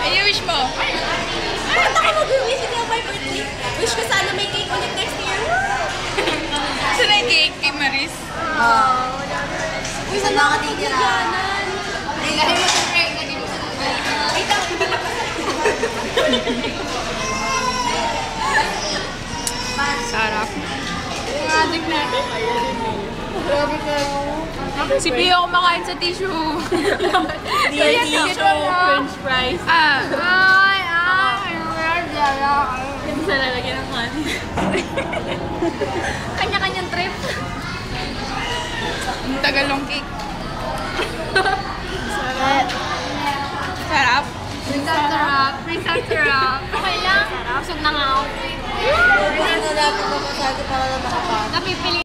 Ay, wish mo. Ba't ako mag-wish ito my birthday? Wish ko sana may cake ulit next year. Saan na yung cake kay Maris? Uy, saan na nakatitiganan? Dahil mo sa try, lagi mo sa try. Ay, tapos Sarap. adik natin. Grabe kayo. Si Pio kumakain sa tissue. Dear tissue, french fries. Yung sa lalagyan ng honey. Kanya-kanyang trip. Ang tagal ng cake. Sarap. Sarap. Sarap. Okay lang. Busog na nga ako. Ano na natin mamasado para na makapasok. Napipili